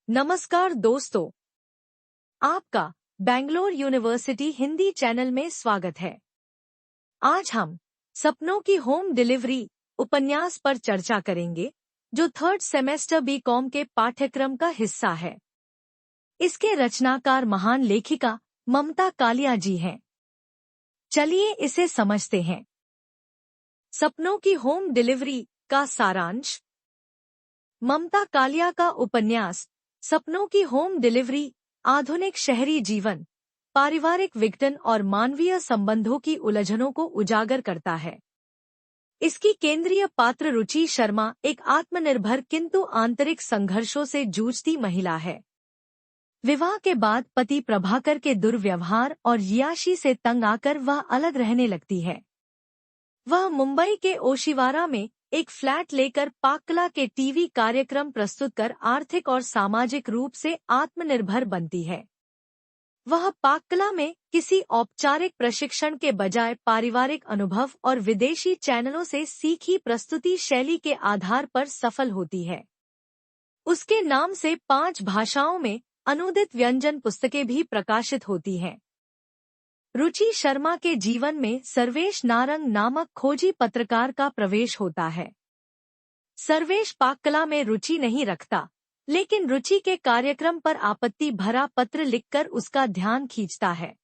नमस्कार दोस्तों, आपका बैंगलोर यूनिवर्सिटी हिंदी चैनल में स्वागत है। आज हम सपनों की होम डिलीवरी उपन्यास पर चर्चा करेंगे, जो थर्ड सेमेस्टर बीकॉम के पाठ्यक्रम का हिस्सा है। इसके रचनाकार महान लेखिका ममता कालिया जी हैं। चलिए इसे समझते हैं। सपनों की होम डिलीवरी का सारांश। ममता कालिया का उपन्यास सपनों की होम डिलीवरी आधुनिक शहरी जीवन, पारिवारिक विघटन और मानवीय संबंधों की उलझनों को उजागर करता है। इसकी केंद्रीय पात्र रुचि शर्मा एक आत्मनिर्भर किंतु आंतरिक संघर्षों से जूझती महिला है। विवाह के बाद पति प्रभाकर के दुर्व्यवहार और याशी से तंग आकर वह अलग रहने लगती है। वह मुंबई के ओशिवारा में एक फ्लैट लेकर पाक्कला के टीवी कार्यक्रम प्रस्तुत कर आर्थिक और सामाजिक रूप से आत्मनिर्भर बनती है। वह पाक्कला में किसी औपचारिक प्रशिक्षण के बजाय पारिवारिक अनुभव और विदेशी चैनलों से सीखी प्रस्तुति शैली के आधार पर सफल होती है। उसके नाम से 5 भाषाओं में अनुदित व्यंजन पुस्तकें भी प्रकाशित होती हैं। रुचि शर्मा के जीवन में सर्वेश नारंग नामक खोजी पत्रकार का प्रवेश होता है। सर्वेश पाक्कला में रुचि नहीं रखता, लेकिन रुचि के कार्यक्रम पर आपत्ति भरा पत्र लिखकर उसका ध्यान खींचता है।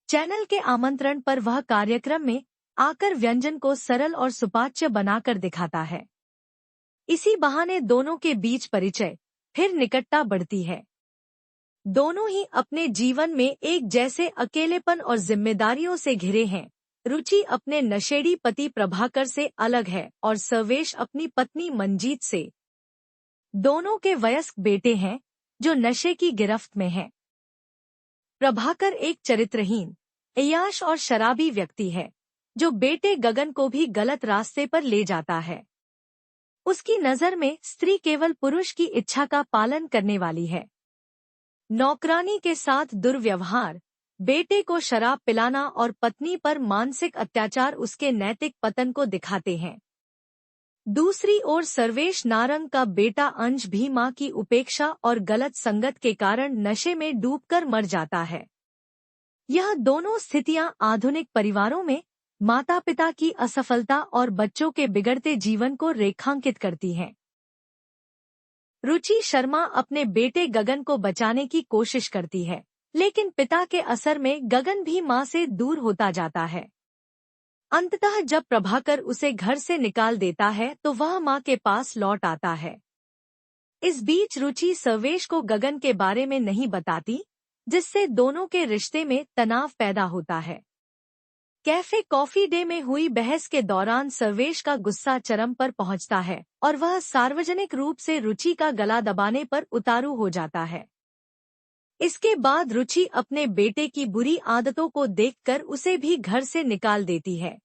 चैनल के आमंत्रण पर वह कार्यक्रम में आकर व्यंजन को सरल और सुपाच्य बनाकर दिखाता है। इसी बहाने दोनों के बीच परिचय, फिर निकटता बढ़ती है। दोनों ही अपने जीवन में एक जैसे अकेलेपन और जिम्मेदारियों से घिरे हैं। रुचि अपने नशेड़ी पति प्रभाकर से अलग है और सर्वेश अपनी पत्नी मंजीत से। दोनों के वयस्क बेटे हैं, जो नशे की गिरफ्त में हैं। प्रभाकर एक चरित्रहीन, अय्याश और शराबी व्यक्ति है, जो बेटे गगन को भी गलत रास्ते पर ले जाता है। उसकी नजर में स्त्री केवल पुरुष की इच्छा का पालन करने वाली है। नौकरानी के साथ दुर्व्यवहार, बेटे को शराब पिलाना और पत्नी पर मानसिक अत्याचार उसके नैतिक पतन को दिखाते हैं। दूसरी ओर सर्वेश नारंग का बेटा अंश भी मां की उपेक्षा और गलत संगत के कारण नशे में डूबकर मर जाता है। यह दोनों स्थितियां आधुनिक परिवारों में माता पिता की असफलता और बच्चों के बिगड़ते जीवन को रेखांकित करती हैं। रुचि शर्मा अपने बेटे गगन को बचाने की कोशिश करती है, लेकिन पिता के असर में गगन भी मां से दूर होता जाता है। अंततः जब प्रभाकर उसे घर से निकाल देता है तो वह मां के पास लौट आता है। इस बीच रुचि सर्वेश को गगन के बारे में नहीं बताती, जिससे दोनों के रिश्ते में तनाव पैदा होता है। कैफे कॉफी डे में हुई बहस के दौरान सर्वेश का गुस्सा चरम पर पहुंचता है और वह सार्वजनिक रूप से रुचि का गला दबाने पर उतारू हो जाता है। इसके बाद रुचि अपने बेटे की बुरी आदतों को देखकर उसे भी घर से निकाल देती है।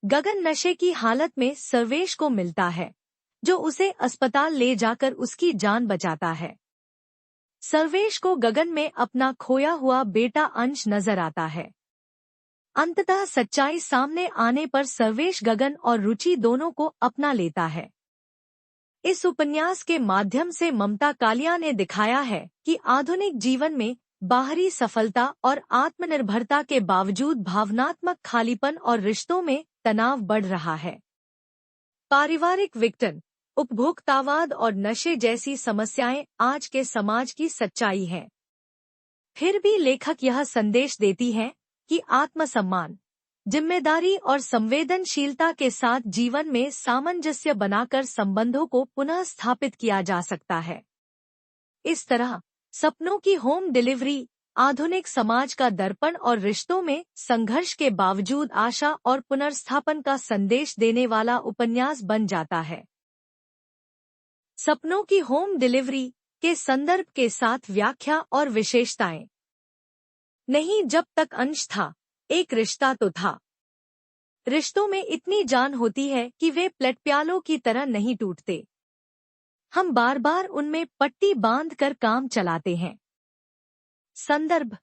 गगन नशे की हालत में सर्वेश को मिलता है, जो उसे अस्पताल ले जाकर उसकी जान बचाता है। सर्वेश को गगन में अपना खोया हुआ बेटा अंश नजर आता है। अंततः सच्चाई सामने आने पर सर्वेश गगन और रुचि दोनों को अपना लेता है। इस उपन्यास के माध्यम से ममता कालिया ने दिखाया है कि आधुनिक जीवन में बाहरी सफलता और आत्मनिर्भरता के बावजूद भावनात्मक खालीपन और रिश्तों में तनाव बढ़ रहा है। पारिवारिक विघटन, उपभोक्तावाद और नशे जैसी समस्याएं आज के समाज की सच्चाई हैं। फिर भी लेखक यह संदेश देती हैं कि आत्मसम्मान, जिम्मेदारी और संवेदनशीलता के साथ जीवन में सामंजस्य बनाकर संबंधों को पुनः स्थापित किया जा सकता है। इस तरह सपनों की होम डिलीवरी आधुनिक समाज का दर्पण और रिश्तों में संघर्ष के बावजूद आशा और पुनर्स्थापन का संदेश देने वाला उपन्यास बन जाता है। सपनों की होम डिलीवरी के संदर्भ के साथ व्याख्या और विशेषताएं। नहीं, जब तक अंश था, एक रिश्ता तो था। रिश्तों में इतनी जान होती है कि वे प्लेटप्यालों की तरह नहीं टूटते। हम बार बार उनमें पट्टी बांध कर काम चलाते हैं। संदर्भ।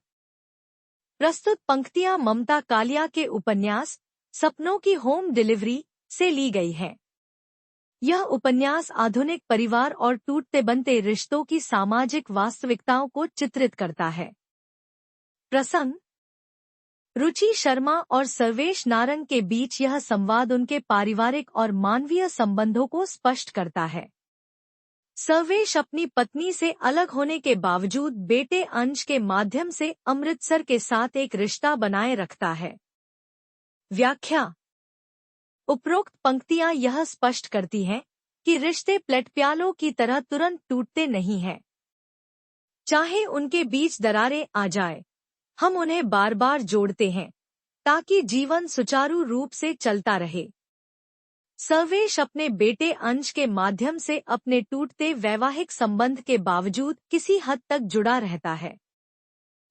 प्रस्तुत पंक्तियां ममता कालिया के उपन्यास सपनों की होम डिलीवरी से ली गई हैं। यह उपन्यास आधुनिक परिवार और टूटते बनते रिश्तों की सामाजिक वास्तविकताओं को चित्रित करता है। प्रसंग। रुचि शर्मा और सर्वेश नारंग के बीच यह संवाद उनके पारिवारिक और मानवीय संबंधों को स्पष्ट करता है। सर्वेश अपनी पत्नी से अलग होने के बावजूद बेटे अंश के माध्यम से अमृतसर के साथ एक रिश्ता बनाए रखता है। व्याख्या। उपरोक्त पंक्तियां यह स्पष्ट करती हैं कि रिश्ते प्लेटप्यालों की तरह तुरंत टूटते नहीं हैं। चाहे उनके बीच दरारें आ जाए, हम उन्हें बार बार जोड़ते हैं ताकि जीवन सुचारू रूप से चलता रहे। सर्वेश अपने बेटे अंश के माध्यम से अपने टूटते वैवाहिक संबंध के बावजूद किसी हद तक जुड़ा रहता है।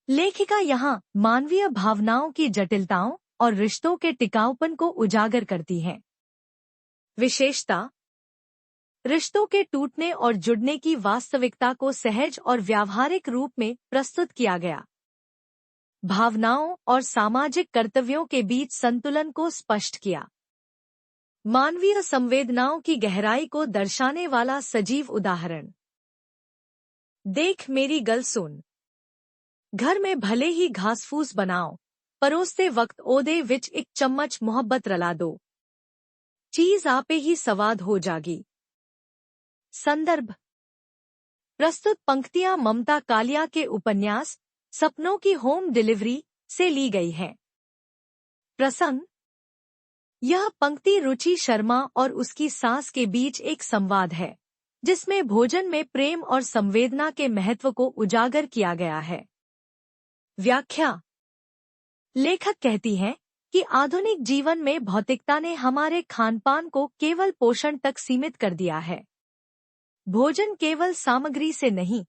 लेखिका यहाँ मानवीय भावनाओं की जटिलताओं और रिश्तों के टिकाऊपन को उजागर करती है। विशेषता। रिश्तों के टूटने और जुड़ने की वास्तविकता को सहज और व्यावहारिक रूप में प्रस्तुत किया गया। भावनाओं और सामाजिक कर्तव्यों के बीच संतुलन को स्पष्ट किया। मानवीय संवेदनाओं की गहराई को दर्शाने वाला सजीव उदाहरण। देख मेरी गल सुन। घर में भले ही घासफूस बनाओ, परोसते वक्त ओदे विच एक चम्मच मोहब्बत रला दो, चीज आपे ही स्वाद हो जागी। संदर्भ। प्रस्तुत पंक्तियां ममता कालिया के उपन्यास सपनों की होम डिलीवरी से ली गई हैं। प्रसंग। यह पंक्ति रुचि शर्मा और उसकी सास के बीच एक संवाद है, जिसमें भोजन में प्रेम और संवेदना के महत्व को उजागर किया गया है। व्याख्या। लेखक कहती हैं कि आधुनिक जीवन में भौतिकता ने हमारे खानपान को केवल पोषण तक सीमित कर दिया है। भोजन केवल सामग्री से नहीं,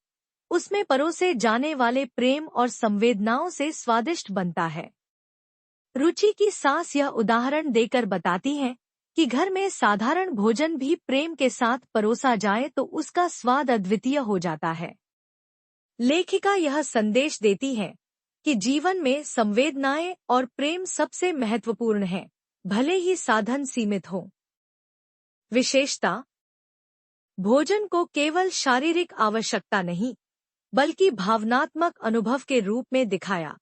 उसमें परोसे जाने वाले प्रेम और संवेदनाओं से स्वादिष्ट बनता है। रुचि की सास यह उदाहरण देकर बताती हैं कि घर में साधारण भोजन भी प्रेम के साथ परोसा जाए तो उसका स्वाद अद्वितीय हो जाता है। लेखिका यह संदेश देती है कि जीवन में संवेदनाएं और प्रेम सबसे महत्वपूर्ण हैं, भले ही साधन सीमित हों। विशेषता। भोजन को केवल शारीरिक आवश्यकता नहीं, बल्कि भावनात्मक अनुभव के रूप में दिखाया।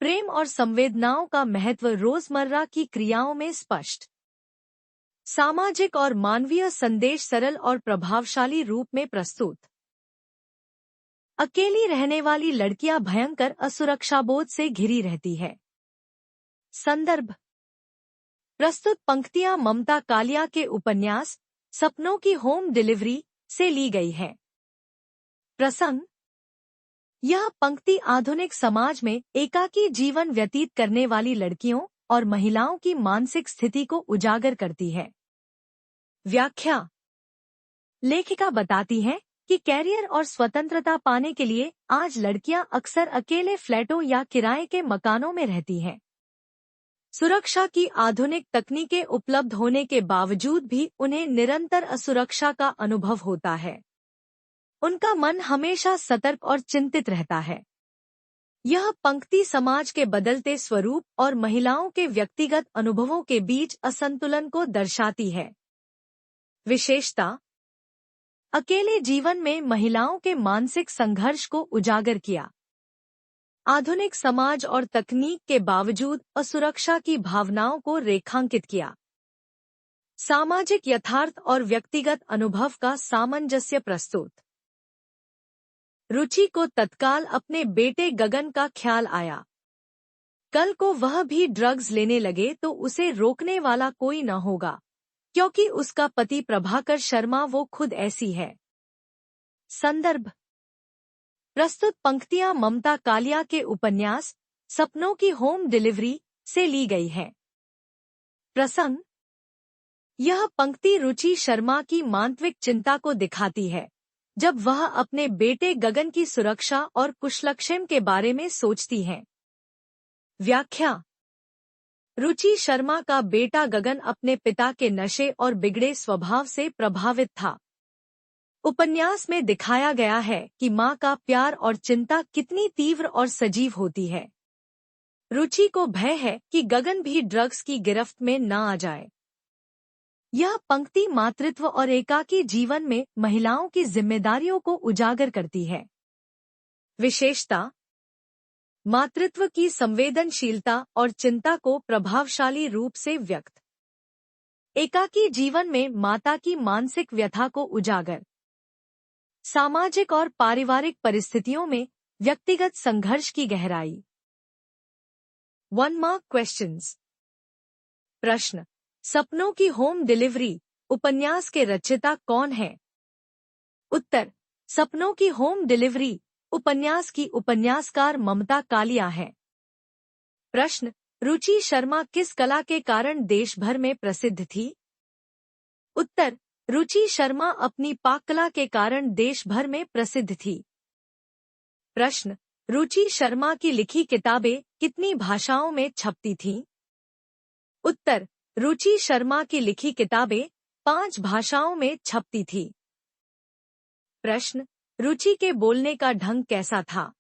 प्रेम और संवेदनाओं का महत्व रोजमर्रा की क्रियाओं में स्पष्ट। सामाजिक और मानवीय संदेश सरल और प्रभावशाली रूप में प्रस्तुत। अकेली रहने वाली लड़कियां भयंकर असुरक्षाबोध से घिरी रहती है। संदर्भ। प्रस्तुत पंक्तियां ममता कालिया के उपन्यास सपनों की होम डिलीवरी से ली गई हैं। प्रसंग। यह पंक्ति आधुनिक समाज में एकाकी जीवन व्यतीत करने वाली लड़कियों और महिलाओं की मानसिक स्थिति को उजागर करती है। व्याख्या। लेखिका बताती है कि कैरियर और स्वतंत्रता पाने के लिए आज लड़कियां अक्सर अकेले फ्लैटों या किराए के मकानों में रहती हैं। सुरक्षा की आधुनिक तकनीकें उपलब्ध होने के बावजूद भी उन्हें निरंतर असुरक्षा का अनुभव होता है। उनका मन हमेशा सतर्क और चिंतित रहता है। यह पंक्ति समाज के बदलते स्वरूप और महिलाओं के व्यक्तिगत अनुभवों के बीच असंतुलन को दर्शाती है। विशेषता। अकेले जीवन में महिलाओं के मानसिक संघर्ष को उजागर किया। आधुनिक समाज और तकनीक के बावजूद असुरक्षा की भावनाओं को रेखांकित किया। सामाजिक यथार्थ और व्यक्तिगत अनुभव का सामंजस्य प्रस्तुत। रुचि को तत्काल अपने बेटे गगन का ख्याल आया। कल को वह भी ड्रग्स लेने लगे तो उसे रोकने वाला कोई न होगा, क्योंकि उसका पति प्रभाकर शर्मा वो खुद ऐसी है। संदर्भ। प्रस्तुत पंक्तियां ममता कालिया के उपन्यास सपनों की होम डिलीवरी से ली गई हैं। प्रसंग। यह पंक्ति रुचि शर्मा की मानसिक चिंता को दिखाती है, जब वह अपने बेटे गगन की सुरक्षा और कुशलक्षेम के बारे में सोचती हैं। व्याख्या। रुचि शर्मा का बेटा गगन अपने पिता के नशे और बिगड़े स्वभाव से प्रभावित था। उपन्यास में दिखाया गया है कि मां का प्यार और चिंता कितनी तीव्र और सजीव होती है। रुचि को भय है कि गगन भी ड्रग्स की गिरफ्त में न आ जाए। यह पंक्ति मातृत्व और एकाकी जीवन में महिलाओं की जिम्मेदारियों को उजागर करती है। विशेषता: मातृत्व की संवेदनशीलता और चिंता को प्रभावशाली रूप से व्यक्त। एकाकी जीवन में माता की मानसिक व्यथा को उजागर। सामाजिक और पारिवारिक परिस्थितियों में व्यक्तिगत संघर्ष की गहराई। 1 मार्क क्वेश्चंस। प्रश्न: सपनों की होम डिलीवरी उपन्यास के रचयिता कौन है? उत्तर: सपनों की होम डिलीवरी उपन्यास की उपन्यासकार ममता कालिया है। प्रश्न: रुचि शर्मा किस कला के कारण देश भर में प्रसिद्ध थी? उत्तर: रुचि शर्मा अपनी पाककला के कारण देश भर में प्रसिद्ध थी। प्रश्न: रुचि शर्मा की लिखी किताबें कितनी भाषाओं में छपती थीं? उत्तर: रुचि शर्मा की लिखी किताबें 5 भाषाओं में छपती थी। प्रश्न: रुचि के बोलने का ढंग कैसा था?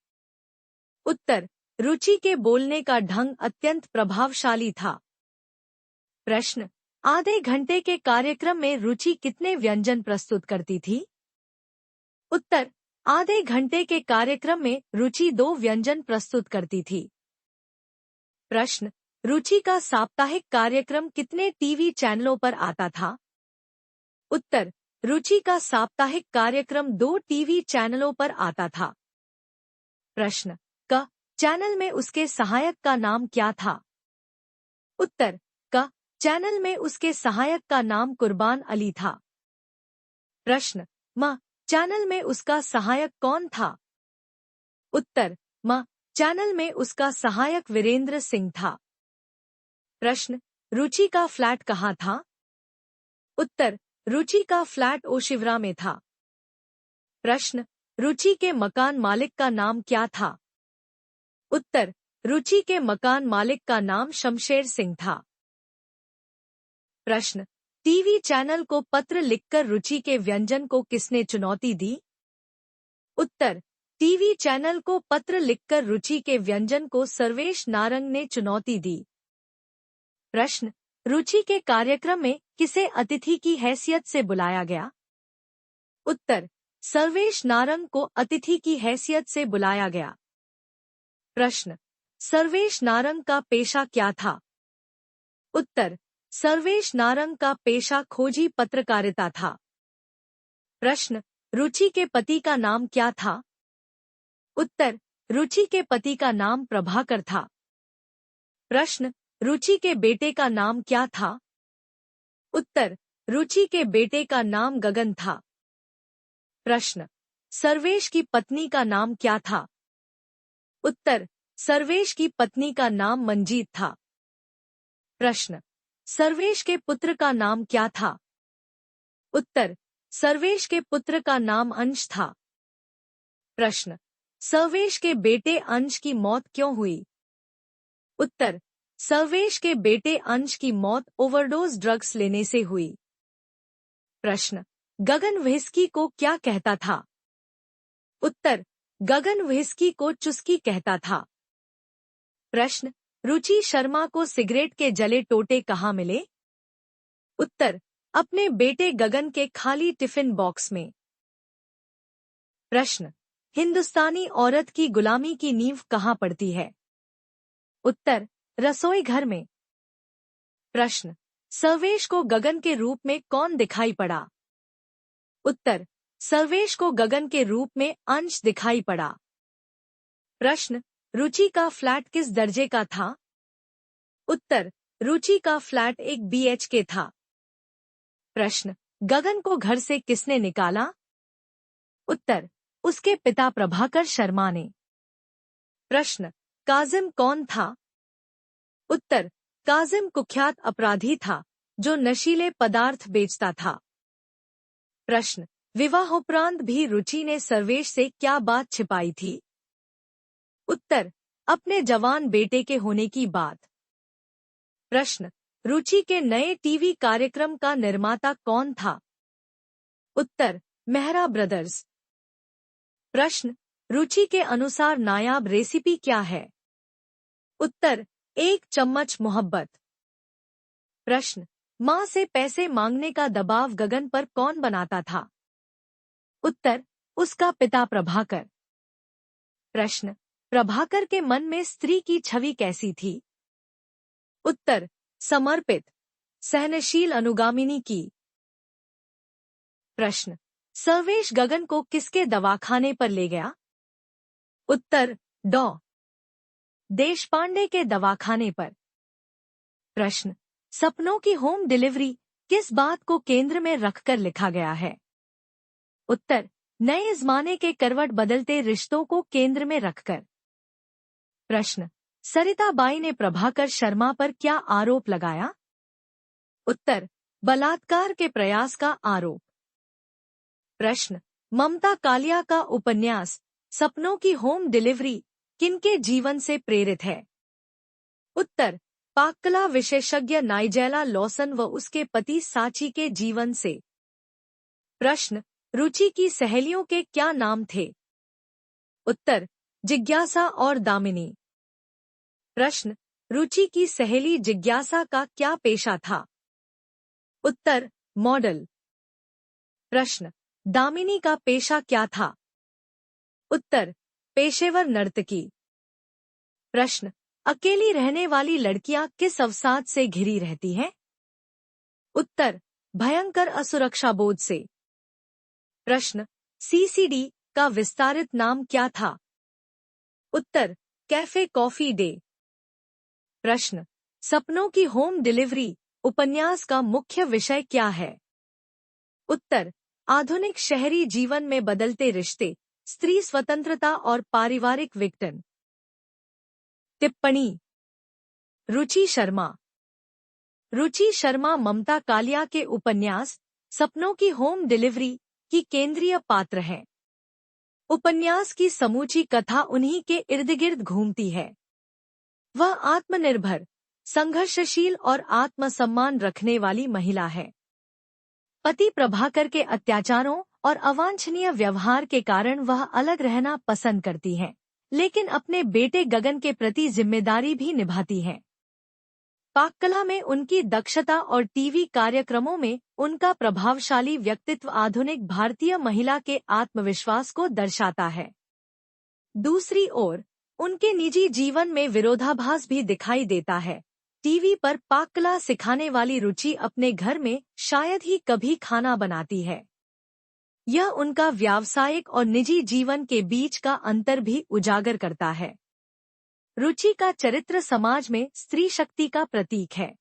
उत्तर: रुचि के बोलने का ढंग अत्यंत प्रभावशाली था। प्रश्न: आधे घंटे के कार्यक्रम में रुचि कितने व्यंजन प्रस्तुत करती थी? उत्तर: आधे घंटे के कार्यक्रम में रुचि 2 व्यंजन प्रस्तुत करती थी। प्रश्न: रुचि का साप्ताहिक कार्यक्रम कितने टीवी चैनलों पर आता था? उत्तर: रुचि का साप्ताहिक कार्यक्रम 2 टीवी चैनलों पर आता था। प्रश्न: क चैनल में उसके सहायक का नाम क्या था? उत्तर: क चैनल में उसके सहायक का नाम कुर्बान अली था। प्रश्न: म चैनल में उसका सहायक कौन था? उत्तर: म चैनल में उसका सहायक वीरेंद्र सिंह था। प्रश्न: रुचि का फ्लैट कहाँ था? उत्तर: रुचि का फ्लैट ओशिवरा में था। प्रश्न: रुचि के मकान मालिक का नाम क्या था? उत्तर: रुचि के मकान मालिक का नाम शमशेर सिंह था। प्रश्न: टीवी चैनल को पत्र लिखकर रुचि के व्यंजन को किसने चुनौती दी? उत्तर: टीवी चैनल को पत्र लिखकर रुचि के व्यंजन को सर्वेश नारंग ने चुनौती दी। प्रश्न: रुचि के कार्यक्रम में किसे अतिथि की हैसियत से बुलाया गया? उत्तर: सर्वेश नारंग को अतिथि की हैसियत से बुलाया गया। प्रश्न: सर्वेश नारंग का पेशा क्या था? उत्तर: सर्वेश नारंग का पेशा खोजी पत्रकारिता था। प्रश्न: रुचि के पति का नाम क्या था? उत्तर: रुचि के पति का नाम प्रभाकर था। प्रश्न: रुचि के बेटे का नाम क्या था? उत्तर: रुचि के बेटे का नाम गगन था। प्रश्न: सर्वेश की पत्नी का नाम क्या था? उत्तर: सर्वेश की पत्नी का नाम मंजीत था। प्रश्न: सर्वेश के पुत्र का नाम क्या था? उत्तर: सर्वेश के पुत्र का नाम अंश था। प्रश्न: सर्वेश के बेटे अंश की मौत क्यों हुई? उत्तर: सर्वेश के बेटे अंश की मौत ओवरडोज ड्रग्स लेने से हुई। प्रश्न: गगन व्हिस्की को क्या कहता था? उत्तर: गगन व्हिस्की को चुस्की कहता था। प्रश्न: रुचि शर्मा को सिगरेट के जले टोटे कहाँ मिले? उत्तर: अपने बेटे गगन के खाली टिफिन बॉक्स में। प्रश्न: हिंदुस्तानी औरत की गुलामी की नींव कहाँ पड़ती है? उत्तर: रसोई घर में। प्रश्न: सर्वेश को गगन के रूप में कौन दिखाई पड़ा? उत्तर: सर्वेश को गगन के रूप में अंश दिखाई पड़ा। प्रश्न: रुचि का फ्लैट किस दर्जे का था? उत्तर: रुचि का फ्लैट एक BHK था। प्रश्न: गगन को घर से किसने निकाला? उत्तर: उसके पिता प्रभाकर शर्मा ने। प्रश्न: काजिम कौन था? उत्तर: काजिम कुख्यात अपराधी था जो नशीले पदार्थ बेचता था। प्रश्न: विवाहोपरांत भी रुचि ने सर्वेश से क्या बात छिपाई थी? उत्तर: अपने जवान बेटे के होने की बात। प्रश्न: रुचि के नए टीवी कार्यक्रम का निर्माता कौन था? उत्तर: मेहरा ब्रदर्स। प्रश्न: रुचि के अनुसार नायाब रेसिपी क्या है? उत्तर: 1 चम्मच मोहब्बत। प्रश्न: माँ से पैसे मांगने का दबाव गगन पर कौन बनाता था? उत्तर, उसका पिता प्रभाकर। प्रश्न, प्रभाकर के मन में स्त्री की छवि कैसी थी? उत्तर, समर्पित, सहनशील, अनुगामिनी की। प्रश्न, सर्वेश गगन को किसके दवाखाने पर ले गया? उत्तर, डॉ. देशपांडे के दवाखाने पर। प्रश्न, सपनों की होम डिलीवरी किस बात को केंद्र में रखकर लिखा गया है? उत्तर, नए जमाने के करवट बदलते रिश्तों को केंद्र में रखकर। प्रश्न, सरिता बाई ने प्रभाकर शर्मा पर क्या आरोप लगाया? उत्तर, बलात्कार के प्रयास का आरोप। प्रश्न, ममता कालिया का उपन्यास सपनों की होम डिलीवरी किनके जीवन से प्रेरित है? उत्तर, पाककला विशेषज्ञ नाइजेला लॉसन व उसके पति साची के जीवन से। प्रश्न, रुचि की सहेलियों के क्या नाम थे? उत्तर, जिज्ञासा और दामिनी। प्रश्न, रुचि की सहेली जिज्ञासा का क्या पेशा था? उत्तर, मॉडल। प्रश्न, दामिनी का पेशा क्या था? उत्तर, पेशेवर नर्तकी। प्रश्न, अकेली रहने वाली लड़कियां किस अवसाद से घिरी रहती हैं? उत्तर, भयंकर असुरक्षा बोध से। प्रश्न, सीसीडी का विस्तारित नाम क्या था? उत्तर, कैफे कॉफी डे। प्रश्न, सपनों की होम डिलीवरी उपन्यास का मुख्य विषय क्या है? उत्तर, आधुनिक शहरी जीवन में बदलते रिश्ते, स्त्री स्वतंत्रता और पारिवारिक विघटन। टिप्पणी, रुचि शर्मा। रुचि शर्मा ममता कालिया के उपन्यास सपनों की होम डिलीवरी की केंद्रीय पात्र हैं। उपन्यास की समूची कथा उन्हीं के इर्द-गिर्द घूमती है। वह आत्मनिर्भर, संघर्षशील और आत्मसम्मान रखने वाली महिला है। पति प्रभाकर के अत्याचारों और अवांछनीय व्यवहार के कारण वह अलग रहना पसंद करती है, लेकिन अपने बेटे गगन के प्रति जिम्मेदारी भी निभाती है। पाककला में उनकी दक्षता और टीवी कार्यक्रमों में उनका प्रभावशाली व्यक्तित्व आधुनिक भारतीय महिला के आत्मविश्वास को दर्शाता है। दूसरी ओर, उनके निजी जीवन में विरोधाभास भी दिखाई देता है। टीवी पर पाककला सिखाने वाली रुचि अपने घर में शायद ही कभी खाना बनाती है। यह उनका व्यावसायिक और निजी जीवन के बीच का अंतर भी उजागर करता है। रुचि का चरित्र समाज में स्त्री शक्ति का प्रतीक है।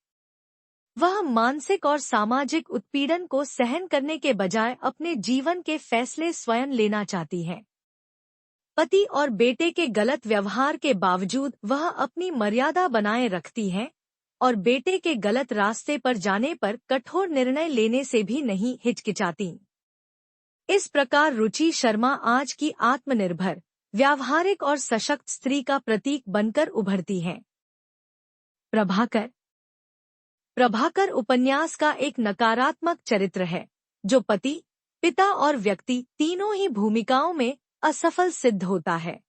वह मानसिक और सामाजिक उत्पीड़न को सहन करने के बजाय अपने जीवन के फैसले स्वयं लेना चाहती है। पति और बेटे के गलत व्यवहार के बावजूद वह अपनी मर्यादा बनाए रखती है और बेटे के गलत रास्ते पर जाने पर कठोर निर्णय लेने से भी नहीं हिचकिचाती। इस प्रकार रुचि शर्मा आज की आत्मनिर्भर, व्यावहारिक और सशक्त स्त्री का प्रतीक बनकर उभरती है। प्रभाकर। प्रभाकर उपन्यास का एक नकारात्मक चरित्र है, जो पति, पिता और व्यक्ति तीनों ही भूमिकाओं में असफल सिद्ध होता है।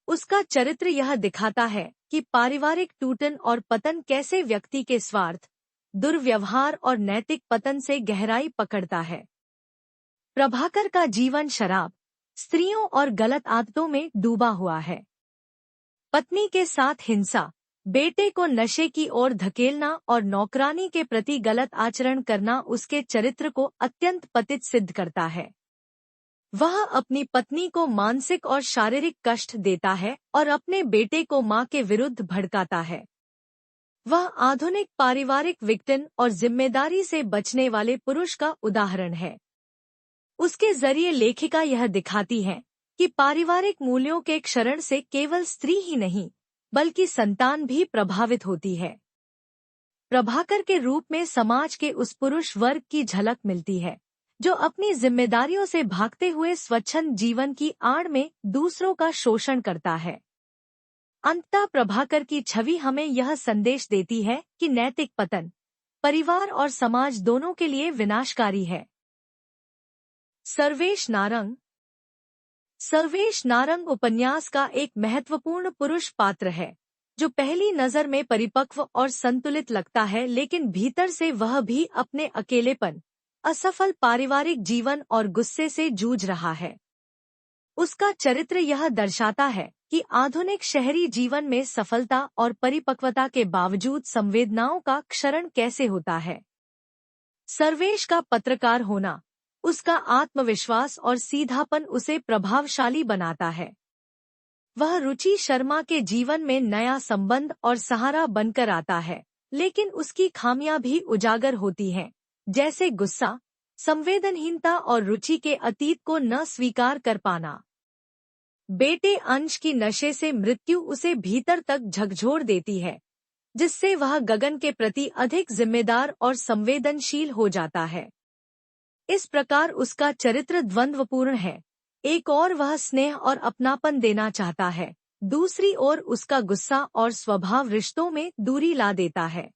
उसका चरित्र यह दिखाता है कि पारिवारिक टूटन और पतन कैसे व्यक्ति के स्वार्थ, दुर्व्यवहार और नैतिक पतन से गहराई पकड़ता है। प्रभाकर का जीवन शराब, स्त्रियों और गलत आदतों में डूबा हुआ है। पत्नी के साथ हिंसा, बेटे को नशे की ओर धकेलना और नौकरानी के प्रति गलत आचरण करना उसके चरित्र को अत्यंत पतित सिद्ध करता है। वह अपनी पत्नी को मानसिक और शारीरिक कष्ट देता है और अपने बेटे को मां के विरुद्ध भड़काता है। वह आधुनिक पारिवारिक विघटन और जिम्मेदारी से बचने वाले पुरुष का उदाहरण है। उसके जरिए लेखिका यह दिखाती है कि पारिवारिक मूल्यों के क्षरण से केवल स्त्री ही नहीं, बल्कि संतान भी प्रभावित होती है। प्रभाकर के रूप में समाज के उस पुरुष वर्ग की झलक मिलती है, जो अपनी जिम्मेदारियों से भागते हुए स्वच्छंद जीवन की आड़ में दूसरों का शोषण करता है। अंततः प्रभाकर की छवि हमें यह संदेश देती है कि नैतिक पतन परिवार और समाज दोनों के लिए विनाशकारी है। सर्वेश नारंग। सर्वेश नारंग उपन्यास का एक महत्वपूर्ण पुरुष पात्र है, जो पहली नजर में परिपक्व और संतुलित लगता है, लेकिन भीतर से वह भी अपने अकेलेपन, असफल पारिवारिक जीवन और गुस्से से जूझ रहा है। उसका चरित्र यह दर्शाता है कि आधुनिक शहरी जीवन में सफलता और परिपक्वता के बावजूद संवेदनाओं का क्षरण कैसे होता है। सर्वेश का पत्रकार होना, उसका आत्मविश्वास और सीधापन उसे प्रभावशाली बनाता है। वह रुचि शर्मा के जीवन में नया संबंध और सहारा बनकर आता है, लेकिन उसकी खामियां भी उजागर होती हैं, जैसे गुस्सा, संवेदनहीनता और रुचि के अतीत को न स्वीकार कर पाना। बेटे अंश की नशे से मृत्यु उसे भीतर तक झकझोर देती है, जिससे वह गगन के प्रति अधिक जिम्मेदार और संवेदनशील हो जाता है। इस प्रकार उसका चरित्र द्वंद्वपूर्ण है। एक ओर वह स्नेह और अपनापन देना चाहता है, दूसरी ओर उसका गुस्सा और स्वभाव रिश्तों में दूरी ला देता है।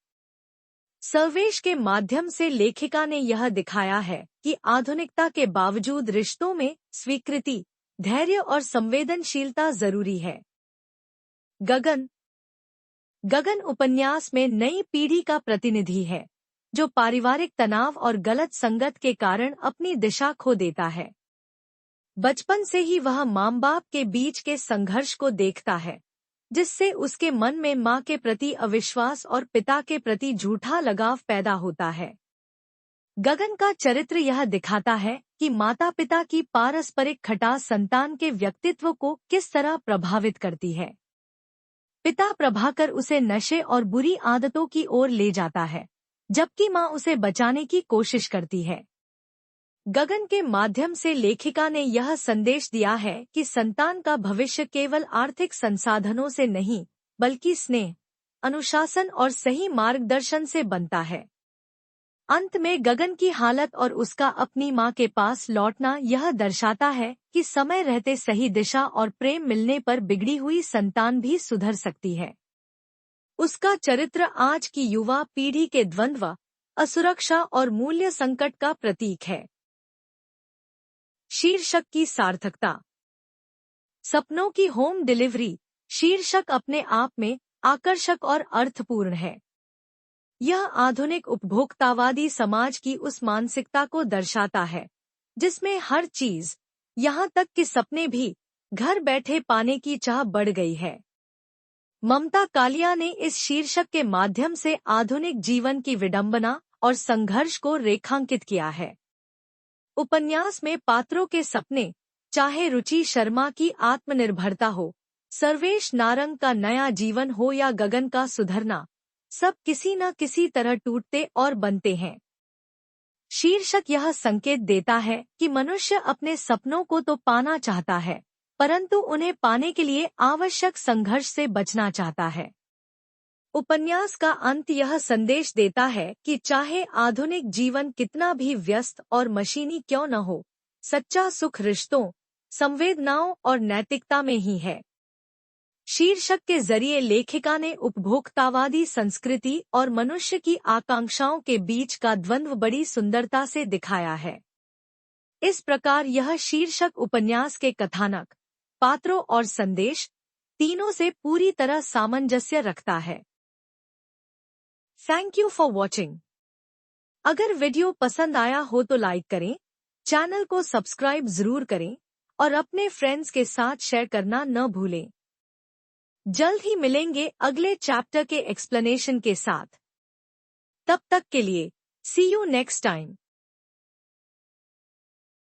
सर्वेश के माध्यम से लेखिका ने यह दिखाया है कि आधुनिकता के बावजूद रिश्तों में स्वीकृति, धैर्य और संवेदनशीलता जरूरी है। गगन उपन्यास में नई पीढ़ी का प्रतिनिधि है, जो पारिवारिक तनाव और गलत संगत के कारण अपनी दिशा खो देता है। बचपन से ही वह माँ बाप के बीच के संघर्ष को देखता है, जिससे उसके मन में माँ के प्रति अविश्वास और पिता के प्रति झूठा लगाव पैदा होता है। गगन का चरित्र यह दिखाता है कि माता-पिता की पारस्परिक खटास संतान के व्यक्तित्व को किस तरह प्रभावित करती है। पिता प्रभाकर उसे नशे और बुरी आदतों की ओर ले जाता है, जबकि माँ उसे बचाने की कोशिश करती है। गगन के माध्यम से लेखिका ने यह संदेश दिया है कि संतान का भविष्य केवल आर्थिक संसाधनों से नहीं, बल्कि स्नेह, अनुशासन और सही मार्गदर्शन से बनता है। अंत में गगन की हालत और उसका अपनी माँ के पास लौटना यह दर्शाता है कि समय रहते सही दिशा और प्रेम मिलने पर बिगड़ी हुई संतान भी सुधर सकती है। उसका चरित्र आज की युवा पीढ़ी के द्वंद्व, असुरक्षा और मूल्य संकट का प्रतीक है। शीर्षक की सार्थकता। सपनों की होम डिलीवरी शीर्षक अपने आप में आकर्षक और अर्थपूर्ण है। यह आधुनिक उपभोक्तावादी समाज की उस मानसिकता को दर्शाता है, जिसमें हर चीज, यहाँ तक कि सपने भी, घर बैठे पाने की चाह बढ़ गई है। ममता कालिया ने इस शीर्षक के माध्यम से आधुनिक जीवन की विडंबना और संघर्ष को रेखांकित किया है। उपन्यास में पात्रों के सपने, चाहे रुचि शर्मा की आत्मनिर्भरता हो, सर्वेश नारंग का नया जीवन हो या गगन का सुधरना, सब किसी न किसी तरह टूटते और बनते हैं। शीर्षक यह संकेत देता है कि मनुष्य अपने सपनों को तो पाना चाहता है, परंतु उन्हें पाने के लिए आवश्यक संघर्ष से बचना चाहता है। उपन्यास का अंत यह संदेश देता है कि चाहे आधुनिक जीवन कितना भी व्यस्त और मशीनी क्यों न हो, सच्चा सुख रिश्तों, संवेदनाओं और नैतिकता में ही है। शीर्षक के जरिए लेखिका ने उपभोक्तावादी संस्कृति और मनुष्य की आकांक्षाओं के बीच का द्वंद्व बड़ी सुंदरता से दिखाया है। इस प्रकार यह शीर्षक उपन्यास के कथानक, पात्रों और संदेश, तीनों से पूरी तरह सामंजस्य रखता है। Thank you for watching. अगर वीडियो पसंद आया हो तो लाइक करें, चैनल को सब्सक्राइब जरूर करें और अपने फ्रेंड्स के साथ शेयर करना न भूलें। जल्द ही मिलेंगे अगले चैप्टर के एक्सप्लेनेशन के साथ। तब तक के लिए सी यू नेक्स्ट टाइम।